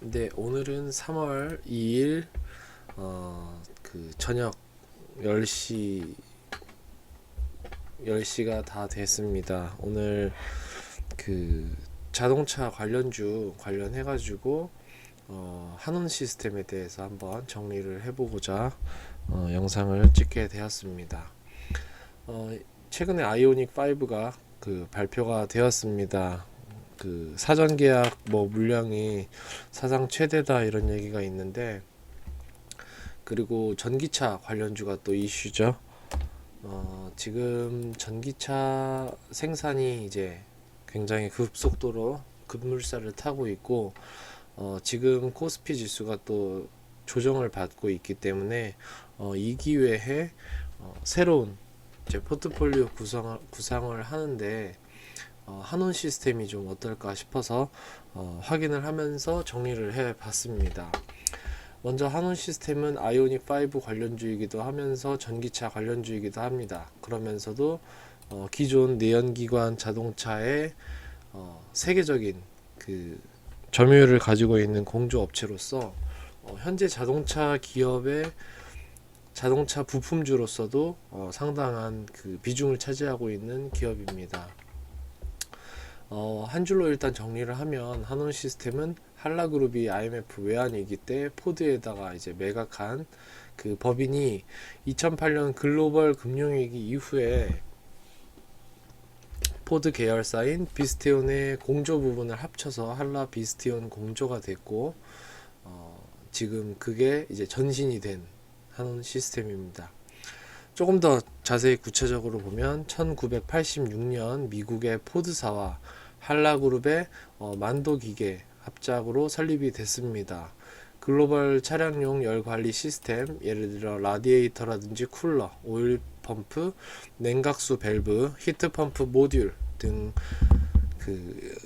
네, 오늘은 3월 2일 저녁 10시 10시가 다 됐습니다. 오늘 그 자동차 관련주 관련해 가지고 한원 시스템에 대해서 한번 정리를 해보고자 영상을 찍게 되었습니다. 최근에 아이오닉 5가 발표가 되었습니다. 사전 계약 물량이 사상 최대다 이런 얘기가 있는데, 그리고 전기차 관련주가 또 이슈죠. 지금 전기차 생산이 이제 굉장히 급속도로 급물살을 타고 있고, 지금 코스피 지수가 또 조정을 받고 있기 때문에 이 기회에 새로운 이제 포트폴리오 구상을 하는데 한원 시스템이 좀 어떨까 싶어서 확인을 하면서 정리를 해 봤습니다. 먼저 한원 시스템은 아이오닉 5 관련주이기도 하면서 전기차 관련주이기도 합니다. 그러면서도 기존 내연기관 자동차의 세계적인 점유율을 가지고 있는 공조업체로서 현재 자동차 기업의 자동차 부품주로서도 상당한 비중을 차지하고 있는 기업입니다. 한 줄로 일단 정리를 하면 한원 시스템은 한라그룹이 IMF 외환위기 때 포드에다가 이제 매각한 법인이 2008년 글로벌 금융위기 이후에 포드 계열사인 비스티온의 공조 부분을 합쳐서 한라 비스티온 공조가 됐고, 지금 그게 이제 전신이 된 한원 시스템입니다. 조금 더 자세히 구체적으로 보면 1986년 미국의 포드사와 한라그룹의 만도기계 합작으로 설립이 됐습니다. 글로벌 차량용 열관리 시스템, 예를 들어 라디에이터라든지 쿨러, 오일 펌프, 냉각수 밸브, 히트 펌프 모듈 등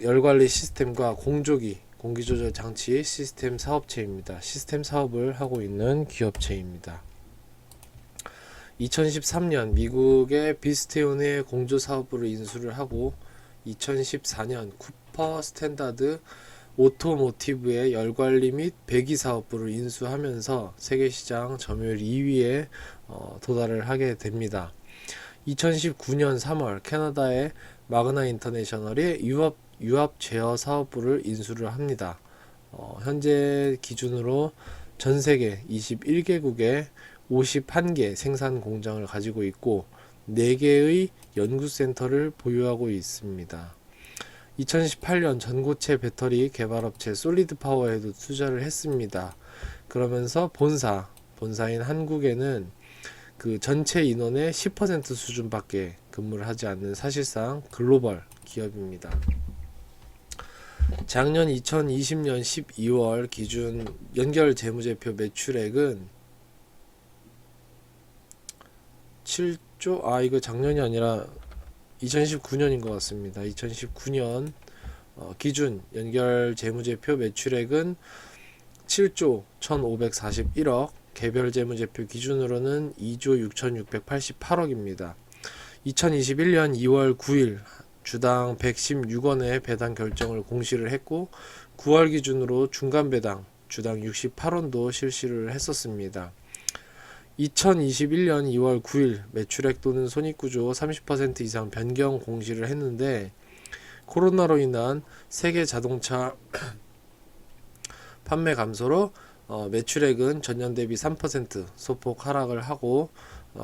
열관리 시스템과 공조기, 공기조절 장치 시스템 사업체입니다. 시스템 사업을 하고 있는 기업체입니다. 2013년 미국의 비스티온의 공조 사업부를 인수를 하고 2014년 쿠퍼 스탠다드 오토모티브의 열관리 및 배기 사업부를 인수하면서 세계시장 점유율 2위에 도달을 하게 됩니다. 2019년 3월 캐나다의 마그나 인터내셔널이 유압 제어 사업부를 인수를 합니다. 현재 기준으로 전 세계 21개국에 51개 생산 공장을 가지고 있고 4개의 연구센터를 보유하고 있습니다. 2018년 전고체 배터리 개발업체 솔리드파워에도 투자를 했습니다. 그러면서 본사인 한국에는 전체 인원의 10% 수준밖에 근무를 하지 않는 사실상 글로벌 기업입니다. 작년 2020년 12월 기준 연결 재무제표 매출액은 7조, 이거 작년이 아니라 2019년인 것 같습니다. 2019년 기준 연결 재무제표 매출액은 7조 1541억, 개별 재무제표 기준으로는 2조 6688억입니다. 2021년 2월 9일 주당 116원의 배당 결정을 공시를 했고 9월 기준으로 중간 배당 주당 68원도 실시를 했었습니다. 2021년 2월 9일 매출액 또는 손익구조 30% 이상 변경 공시를 했는데, 코로나로 인한 세계 자동차 판매 감소로 매출액은 전년 대비 3% 소폭 하락을 하고,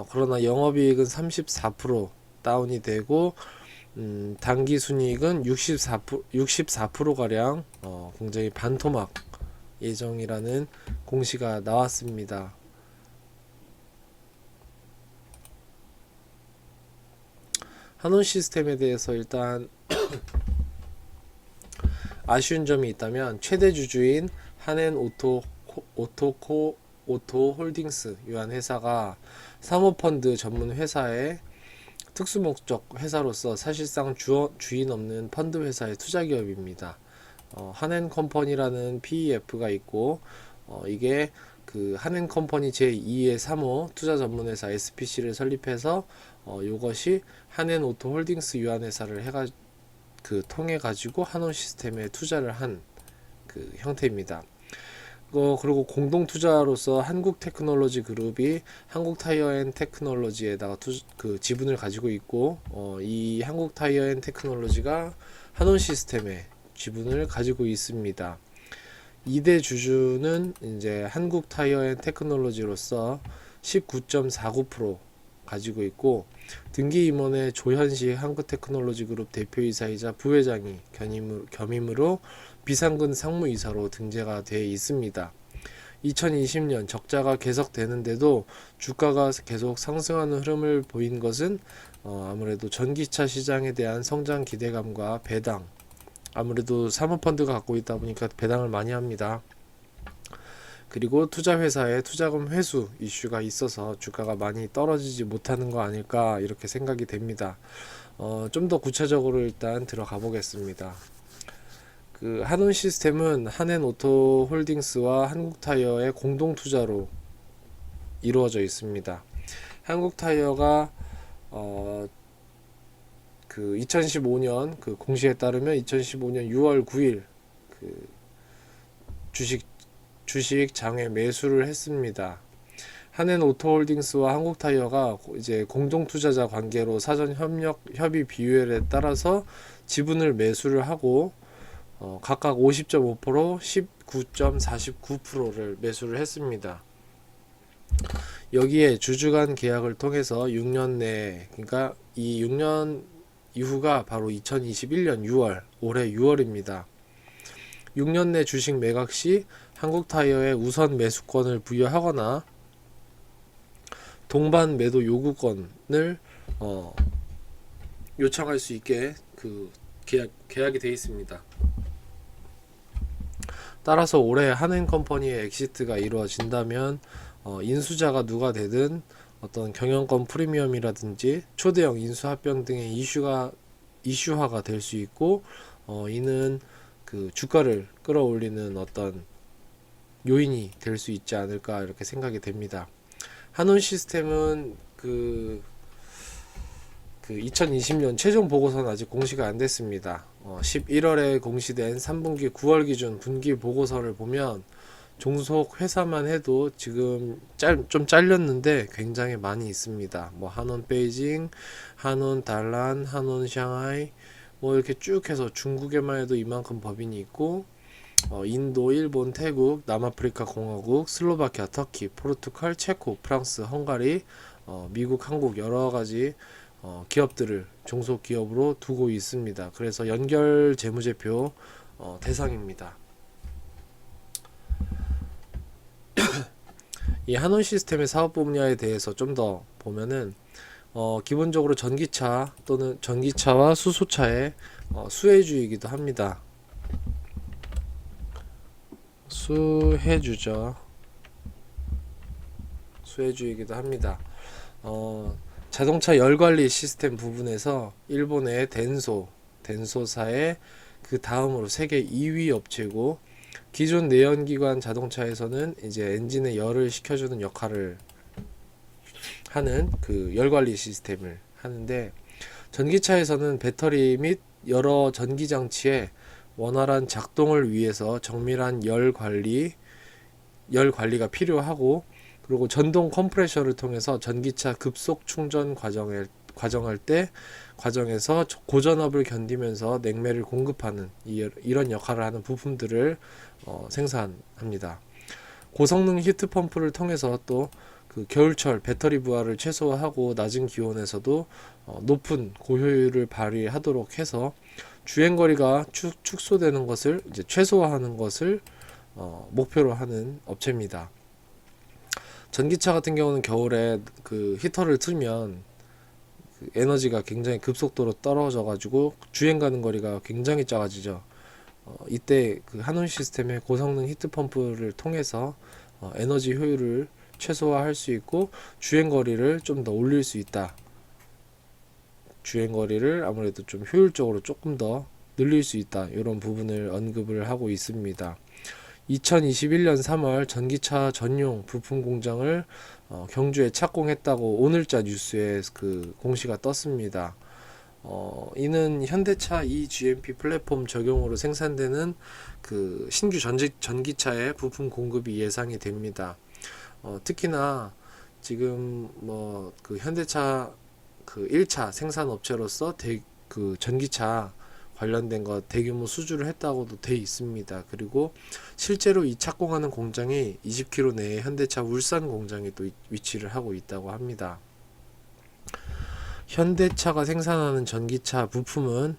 그러나 영업이익은 34% 다운이 되고, 당기순이익은 64%가량 굉장히 반토막 예정이라는 공시가 나왔습니다. 한원 시스템에 대해서 일단 아쉬운 점이 있다면, 최대 주주인 한엔 오토 홀딩스 유한 회사가 사모펀드 전문 회사의 특수목적 회사로서 사실상 주인 없는 펀드 회사의 투자 기업입니다. 한엔 컴퍼니라는 PEF가 있고, 이게 한엔 컴퍼니 제2의 3호 투자 전문 회사 SPC를 설립해서 요것이 한엔 오토 홀딩스 유한 회사를 통해 가지고 한원 시스템에 투자를 한 형태입니다. 그리고 공동 투자로서 한국테크놀로지 그룹이 한국타이어앤테크놀로지에다가 그 지분을 가지고 있고, 이 한국타이어앤테크놀로지가 한온시스템에 지분을 가지고 있습니다. 2대 주주는 이제 한국타이어앤테크놀로지로서 19.49% 가지고 있고, 등기 임원의 조현식 한국테크놀로지 그룹 대표이사이자 부회장이 겸임으로 비상근 상무이사로 등재가 되어 있습니다. 2020년 적자가 계속되는데도 주가가 계속 상승하는 흐름을 보인 것은 아무래도 전기차 시장에 대한 성장 기대감과 배당, 아무래도 사모펀드가 갖고 있다 보니까 배당을 많이 합니다. 그리고 투자회사의 투자금 회수 이슈가 있어서 주가가 많이 떨어지지 못하는 거 아닐까 이렇게 생각이 됩니다. 좀 더 구체적으로 일단 들어가 보겠습니다. 그 한온시스템은 한앤오토홀딩스와 한국타이어의 공동 투자로 이루어져 있습니다. 한국타이어가 그 2015년 그 공시에 따르면 2015년 6월 9일 그 주식 장외 매수를 했습니다. 한앤오토홀딩스와 한국타이어가 이제 공동 투자자 관계로 사전 협의 비율에 따라서 지분을 매수를 하고 각각 50.5%, 19.49%를 매수를 했습니다. 여기에 주주간 계약을 통해서 6년 내에, 그러니까 이 6년 이후가 바로 2021년 6월, 올해 6월입니다. 6년 내 주식 매각 시 한국타이어에 우선 매수권을 부여하거나 동반 매도 요구권을 요청할 수 있게 그 계약이 되어 있습니다. 따라서 올해 한앤컴퍼니의 엑시트가 이루어진다면 인수자가 누가 되든 어떤 경영권 프리미엄이라든지 초대형 인수합병 등의 이슈화가 될 수 있고, 이는 그 주가를 끌어올리는 어떤 요인이 될 수 있지 않을까 이렇게 생각이 됩니다. 한온시스템은 그 2020년 최종 보고서는 아직 공시가 안 됐습니다. 11월에 공시된 3분기 9월 기준 분기 보고서를 보면 종속 회사만 해도 지금 좀 잘렸는데 굉장히 많이 있습니다. 뭐 한온 베이징, 한온 달란, 한온 샹하이, 뭐 이렇게 쭉 해서 중국에만 해도 이만큼 법인이 있고, 인도, 일본, 태국, 남아프리카 공화국, 슬로바키아, 터키, 포르투갈, 체코, 프랑스, 헝가리, 미국, 한국 여러 가지 기업들을 종속 기업으로 두고 있습니다. 그래서 연결 재무제표 대상입니다. 이 한온시스템의 사업 분야에 대해서 좀 더 보면은 기본적으로 전기차 또는 전기차와 수소차의 수혜주이기도 합니다. 수혜주죠. 수혜주이기도 합니다. 자동차 열관리 시스템 부분에서 일본의 덴소사의 그 다음으로 세계 2위 업체고, 기존 내연기관 자동차에서는 이제 엔진에 열을 식혀주는 역할을 하는 그 열관리 시스템을 하는데, 전기차에서는 배터리 및 여러 전기장치의 원활한 작동을 위해서 정밀한 열 관리가 필요하고, 그리고 전동 컴프레셔를 통해서 전기차 급속 충전 과정에서 고전압을 견디면서 냉매를 공급하는 이런 역할을 하는 부품들을 생산합니다. 고성능 히트펌프를 통해서 또 그 겨울철 배터리 부하를 최소화하고 낮은 기온에서도 높은 고효율을 발휘하도록 해서 주행거리가 축소되는 것을 이제 최소화하는 것을 목표로 하는 업체입니다. 전기차 같은 경우는 겨울에 그 히터를 틀면 그 에너지가 굉장히 급속도로 떨어져 가지고 주행 가는 거리가 굉장히 작아지죠. 이때 그 한온 시스템의 고성능 히트펌프를 통해서 에너지 효율을 최소화할 수 있고 주행 거리를 좀 더 올릴 수 있다. 주행 거리를 아무래도 좀 효율적으로 조금 더 늘릴 수 있다. 이런 부분을 언급을 하고 있습니다. 2021년 3월 전기차 전용 부품 공장을 경주에 착공했다고 오늘자 뉴스에 그 공시가 떴습니다. 이는 현대차 eGMP 플랫폼 적용으로 생산되는 그 신규 전기차의 부품 공급이 예상이 됩니다. 특히나 지금 뭐 그 현대차 그 1차 생산 업체로서 그 전기차 관련된 거 대규모 수주를 했다고도 돼 있습니다. 그리고 실제로 이 착공하는 공장이 20km 내에 현대차 울산 공장에 또 위치를 하고 있다고 합니다. 현대차가 생산하는 전기차 부품은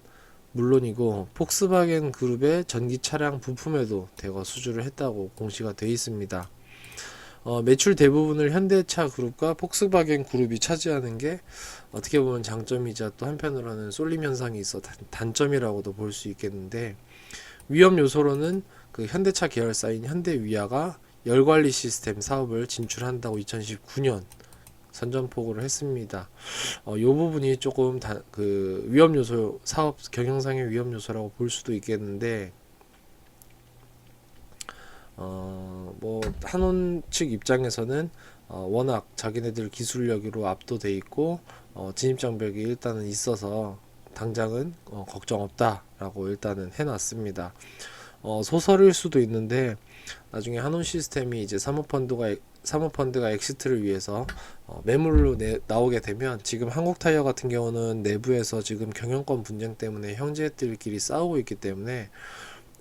물론이고 폭스바겐 그룹의 전기 차량 부품에도 대거 수주를 했다고 공시가 되어 있습니다. 매출 대부분을 현대차 그룹과 폭스바겐 그룹이 차지하는 게 어떻게 보면 장점이자 또 한편으로는 쏠림 현상이 있어 단점이라고도 볼 수 있겠는데, 위험 요소로는 그 현대차 계열사인 현대위아가 열관리 시스템 사업을 진출한다고 2019년 선전포고를 했습니다. 이 부분이 조금 그 위험 요소, 사업 경영상의 위험 요소라고 볼 수도 있겠는데, 뭐 한온 측 입장에서는 워낙 자기네들 기술력으로 압도돼 있고 진입 장벽이 일단은 있어서 당장은 걱정 없다라고 일단은 해놨습니다. 소설일 수도 있는데 나중에 한온 시스템이 이제 사모펀드가 엑시트를 위해서 매물로 나오게 되면, 지금 한국타이어 같은 경우는 내부에서 지금 경영권 분쟁 때문에 형제들끼리 싸우고 있기 때문에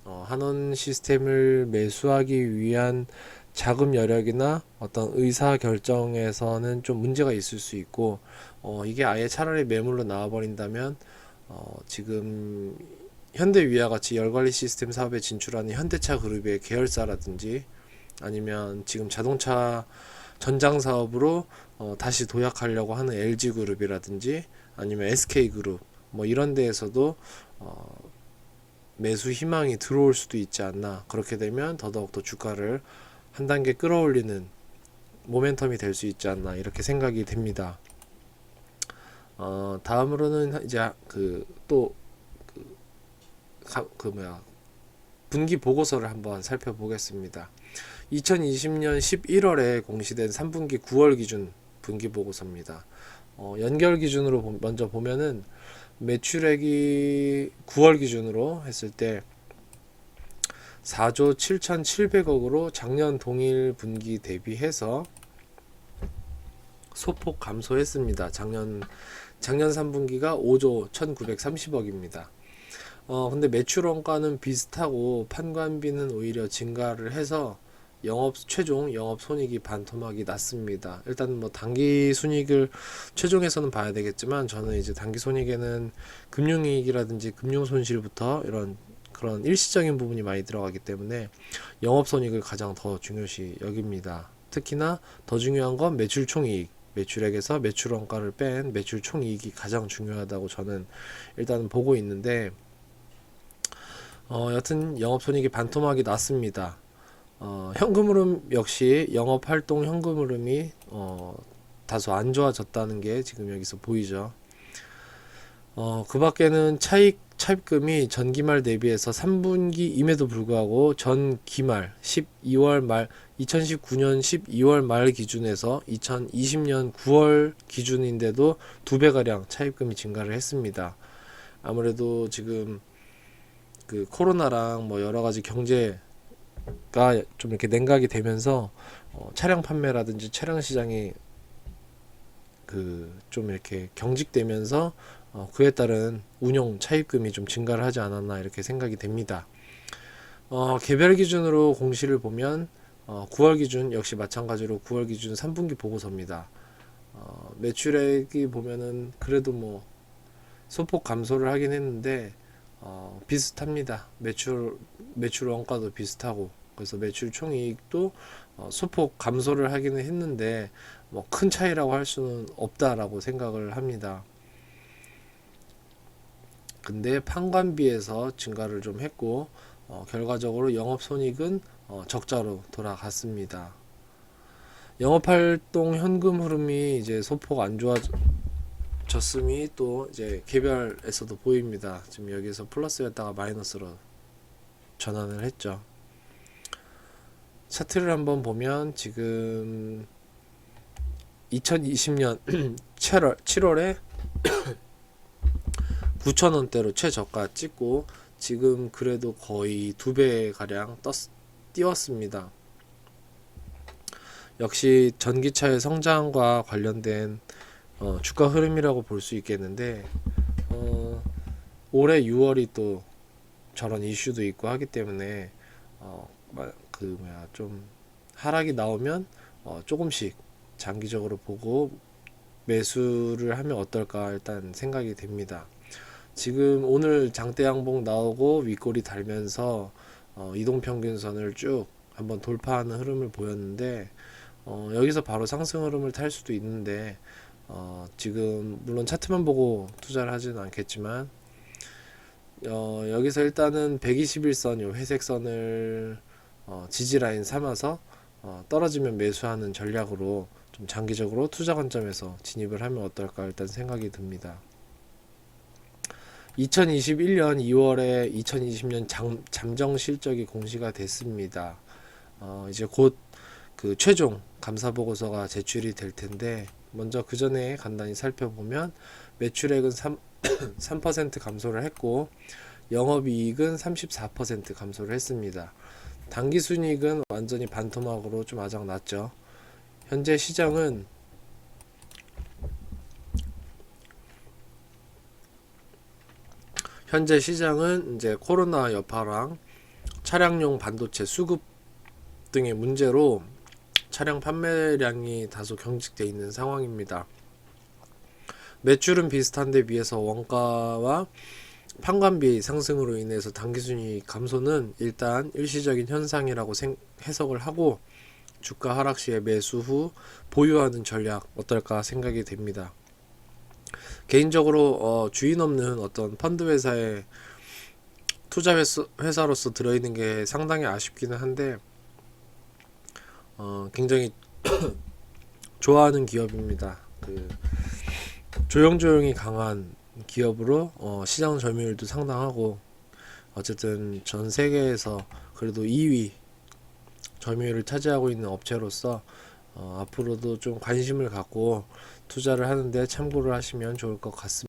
한원 시스템을 매수하기 위한 자금 여력이나 어떤 의사 결정에서는 좀 문제가 있을 수 있고, 이게 아예 차라리 매물로 나와 버린다면 지금 현대위아 같이 열관리 시스템 사업에 진출하는 현대차 그룹의 계열사라든지, 아니면 지금 자동차 전장 사업으로 다시 도약하려고 하는 LG 그룹이라든지 아니면 SK 그룹 뭐 이런 데에서도 매수 희망이 들어올 수도 있지 않나. 그렇게 되면 더더욱 더 주가를 한 단계 끌어올리는 모멘텀이 될 수 있지 않나, 이렇게 생각이 됩니다. 다음으로는 이제 분기 보고서를 한번 살펴보겠습니다. 2020년 11월에 공시된 3분기 9월 기준 분기 보고서입니다. 연결 기준으로 먼저 보면은 매출액이 9월 기준으로 했을 때 4조 7,700억으로 작년 동일 분기 대비해서 소폭 감소했습니다. 작년 3분기가 5조 1,930억입니다. 근데 매출 원가는 비슷하고 판관비는 오히려 증가를 해서 최종 영업 손익이 반토막이 났습니다. 일단 뭐 단기 순이익을 최종에서는 봐야 되겠지만, 저는 이제 단기 손익에는 금융이익이라든지 금융 손실부터 이런 그런 일시적인 부분이 많이 들어가기 때문에 영업 손익을 가장 더 중요시 여깁니다. 특히나 더 중요한 건 매출 총이익, 매출액에서 매출 원가를 뺀 매출 총이익이 가장 중요하다고 저는 일단 보고 있는데, 여튼 영업손익이 반토막이 났습니다. 현금 흐름 역시 영업활동 현금 흐름이 다소 안 좋아졌다는 게 지금 여기서 보이죠. 그 밖에는 차입금이 전기말 대비해서 3분기임에도 불구하고 전기말 12월 말 2019년 12월 말 기준에서 2020년 9월 기준인데도 2배가량 차입금이 증가를 했습니다. 아무래도 지금 그 코로나랑 뭐 여러가지 경제가 좀 이렇게 냉각이 되면서 차량 판매라든지 차량 시장이 그 좀 이렇게 경직되면서 그에 따른 운용 차입금이 좀 증가를 하지 않았나, 이렇게 생각이 됩니다. 개별 기준으로 공시를 보면 9월 기준 역시 마찬가지로 9월 기준 3분기 보고서입니다. 매출액이 보면은 그래도 뭐 소폭 감소를 하긴 했는데 비슷합니다. 매출 원가도 비슷하고, 그래서 매출 총이익도 소폭 감소를 하기는 했는데 뭐 큰 차이라고 할 수는 없다라고 생각을 합니다. 근데 판관비에서 증가를 좀 했고 결과적으로 영업손익은 적자로 돌아갔습니다. 영업활동 현금 흐름이 이제 소폭 안 좋아졌음이 또 이제 개별에서도 보입니다. 지금 여기서 플러스였다가 마이너스로 전환을 했죠. 차트를 한번 보면 지금 2020년 7월에 9,000원대로 최저가 찍고 지금 그래도 거의 2배 가량 띄웠습니다. 역시 전기차의 성장과 관련된 주가 흐름이라고 볼 수 있겠는데, 올해 6월이 또 저런 이슈도 있고 하기 때문에 좀 하락이 나오면 조금씩 장기적으로 보고 매수를 하면 어떨까 일단 생각이 됩니다. 지금 오늘 장대 양봉 나오고 윗골이 달면서 이동평균선을 쭉 한번 돌파하는 흐름을 보였는데, 여기서 바로 상승 흐름을 탈 수도 있는데, 지금 물론 차트만 보고 투자를 하지는 않겠지만, 여기서 일단은 121선 요 회색선을 지지라인 삼아서 떨어지면 매수하는 전략으로 좀 장기적으로 투자 관점에서 진입을 하면 어떨까 일단 생각이 듭니다. 2021년 2월에 2020년 잠정 실적이 공시가 됐습니다. 이제 곧 그 최종 감사 보고서가 제출이 될 텐데, 먼저 그 전에 간단히 살펴보면 매출액은 3% 감소를 했고 영업이익은 34% 감소를 했습니다. 당기순이익은 완전히 반토막으로 좀 아작났죠. 현재 시장은 이제 코로나 여파랑 차량용 반도체 수급 등의 문제로 차량 판매량이 다소 경직되어 있는 상황입니다. 매출은 비슷한데 비해서 원가와 판관비 상승으로 인해서 당기순이익 감소는 일단 일시적인 현상이라고 해석을 하고, 주가 하락 시에 매수 후 보유하는 전략 어떨까 생각이 됩니다. 개인적으로 주인 없는 어떤 펀드 회사에 투자 회사로서 들어있는 게 상당히 아쉽기는 한데, 굉장히 좋아하는 기업입니다. 조용조용히 강한 기업으로 시장 점유율도 상당하고, 어쨌든 전 세계에서 그래도 2위 점유율을 차지하고 있는 업체로서 앞으로도 좀 관심을 갖고 투자를 하는데 참고를 하시면 좋을 것 같습니다.